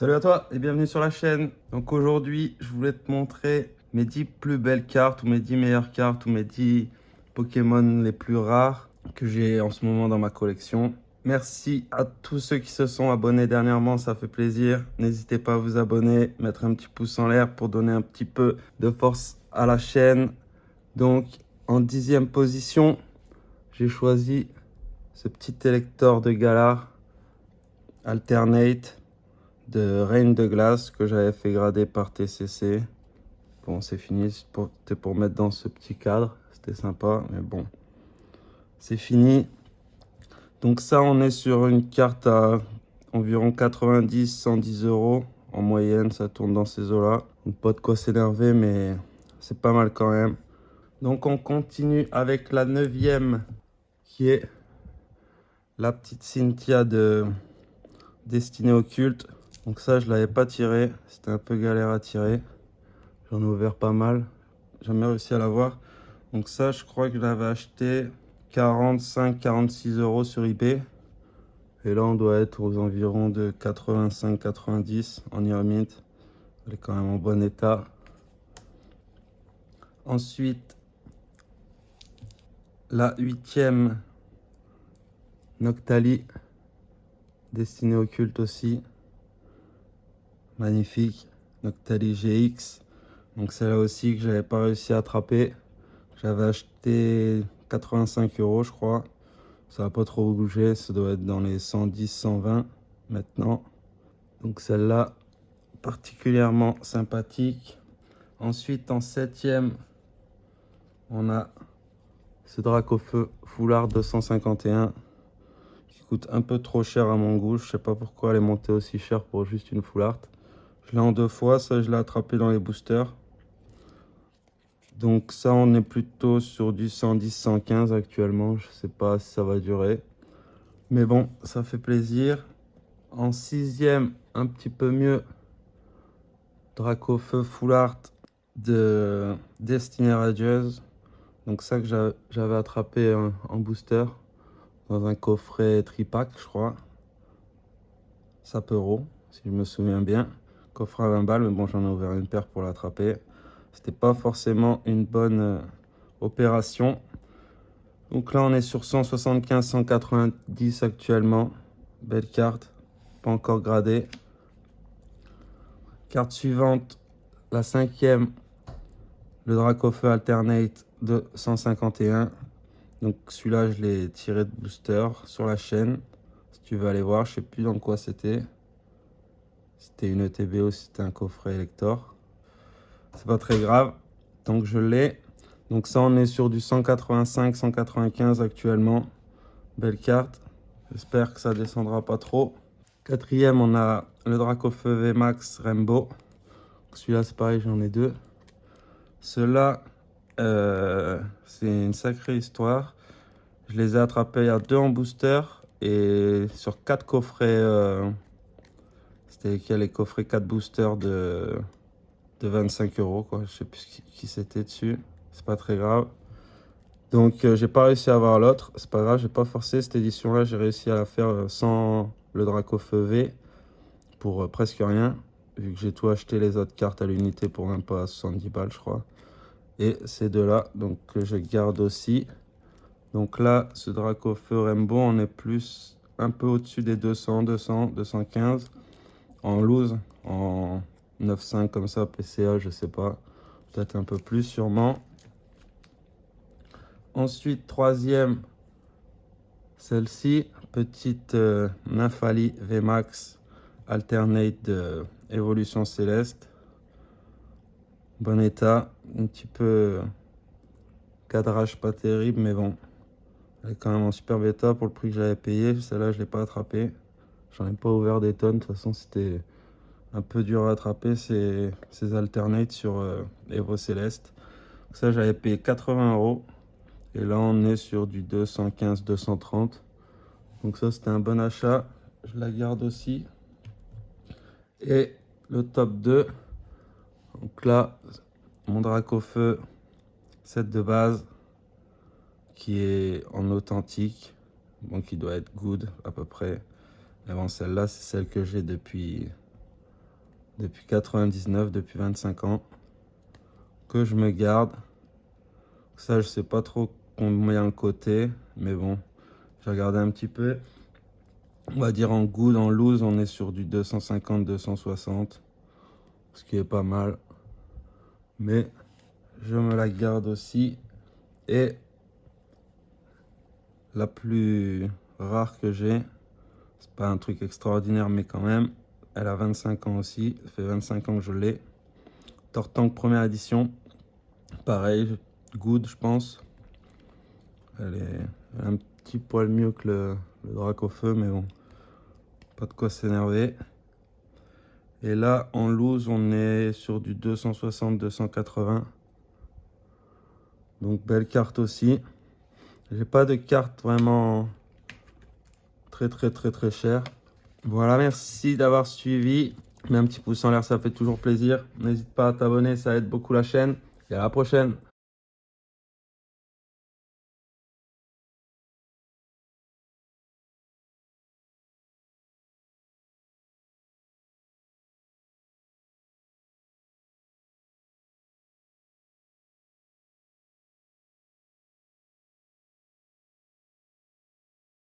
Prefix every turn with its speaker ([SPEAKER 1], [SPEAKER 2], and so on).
[SPEAKER 1] Salut à toi et bienvenue sur la chaîne. Donc aujourd'hui, je voulais te montrer mes 10 plus belles cartes ou mes 10 meilleures cartes ou mes 10 Pokémon les plus rares que j'ai en ce moment dans ma collection. Merci à tous ceux qui se sont abonnés dernièrement, ça fait plaisir. N'hésitez pas à vous abonner, mettre un petit pouce en l'air pour donner un petit peu de force à la chaîne. Donc en 10e position, j'ai choisi ce petit élector de Galar Alternate de Reine de Glace que j'avais fait grader par TCC. Bon, c'est fini, c'était pour mettre dans ce petit cadre. C'était sympa, mais bon, c'est fini. Donc ça, on est sur une carte à environ 90-110 euros. En moyenne, ça tourne dans ces eaux-là. Donc pas de quoi s'énerver, mais c'est pas mal quand même. Donc on continue avec la 9e, qui est la petite Cynthia de Destinée Occulte. Donc ça, je l'avais pas tiré. C'était un peu galère à tirer. J'en ai ouvert pas mal. J'ai jamais réussi à l'avoir. Donc ça, je crois que je l'avais acheté 45-46 euros sur eBay. Et là, on doit être aux environs de 85-90 en Irmint. Elle est quand même en bon état. Ensuite, la 8e Noctali, Destinée Occulte aussi. Magnifique. Noctali GX. Donc celle-là aussi que j'avais pas réussi à attraper. J'avais acheté 85 euros, je crois. Ça n'a pas trop bougé. Ça doit être dans les 110-120 maintenant. Donc celle-là, particulièrement sympathique. Ensuite, en 7e, on a ce Dracofeu Foulard 251 qui coûte un peu trop cher à mon goût. Je sais pas pourquoi elle est montée aussi cher pour juste une Foulard. Je l'ai en 2 fois. Ça, je l'ai attrapé dans les boosters. Donc ça, on est plutôt sur du 110-115 actuellement. Je sais pas si ça va durer. Mais bon, ça fait plaisir. En 6e, un petit peu mieux. Dracofeu Full Art de Destiny Radieuse. Donc ça que j'avais attrapé en booster. Dans un coffret tripack, je crois. 5 euros, si je me souviens bien. Coffret à 20 balles, mais bon, j'en ai ouvert une paire pour l'attraper. C'était pas forcément une bonne opération. Donc là, on est sur 175-190 actuellement. Belle carte, pas encore gradée. Carte suivante, la 5e, le Dracofeu Alternate de 151. Donc celui-là, je l'ai tiré de booster sur la chaîne. Si tu veux aller voir, je sais plus dans quoi c'était. C'était une ETB ou c'était un coffret Elector. C'est pas très grave, tant que je l'ai. Donc ça, on est sur du 185-195 actuellement. Belle carte. J'espère que ça descendra pas trop. 4e, on a le Dracofeu VMAX Rainbow. Celui-là, c'est pareil, j'en ai 2. Ceux-là, c'est une sacrée histoire. Je les ai attrapés à 2 en booster et sur 4 coffrets. C'était les coffrets 4 boosters de 25 euros, quoi. Je sais plus qui c'était dessus. C'est pas très grave. Donc, j'ai pas réussi à avoir l'autre. C'est pas grave, j'ai pas forcé cette édition-là. J'ai réussi à la faire sans le Dracofeu V pour presque rien. Vu que j'ai tout acheté les autres cartes à l'unité pour même pas 70 balles, je crois. Et ces deux-là, donc que je garde aussi. Donc là, ce Dracofeu Rainbow, on est plus un peu au-dessus des 200, 215 en loose, en 9,5 comme ça, PCA, je sais pas. Peut-être un peu plus sûrement. Ensuite, 3e, celle-ci, petite Nymphali VMAX Alternate de Évolution Céleste. Bon état, un petit peu cadrage pas terrible, mais bon. Elle est quand même en super état pour le prix que j'avais payé. Celle-là, je l'ai pas attrapée. J'en ai pas ouvert des tonnes. De toute façon, c'était un peu dur à attraper ces alternates sur Evo Céleste. Donc ça, j'avais payé 80 euros. Et là, on est sur du 215-230. Donc ça, c'était un bon achat. Je la garde aussi. Et le top 2. Donc là, mon Dracofeu, set de base, qui est en authentique. Bon, qui doit être good à peu près. Mais bon, celle-là, c'est celle que j'ai depuis depuis 99, depuis 25 ans, que je me garde. Ça, je sais pas trop combien le côté, mais bon, j'ai regardé un petit peu. On va dire en good, en loose, on est sur du 250-260, ce qui est pas mal. Mais je me la garde aussi. Et la plus rare que j'ai, c'est pas un truc extraordinaire, mais quand même, elle a 25 ans aussi. Ça fait 25 ans que je l'ai. Tortank première édition. Pareil, good, je pense. Elle est un petit poil mieux que le Drac au feu, mais bon, pas de quoi s'énerver. Et là, en loose, on est sur du 260-280. Donc, belle carte aussi. J'ai pas de carte vraiment très chère. Voilà, merci d'avoir suivi. Mets un petit pouce en l'air, ça fait toujours plaisir. N'hésite pas à t'abonner, ça aide beaucoup la chaîne. Et à la prochaine.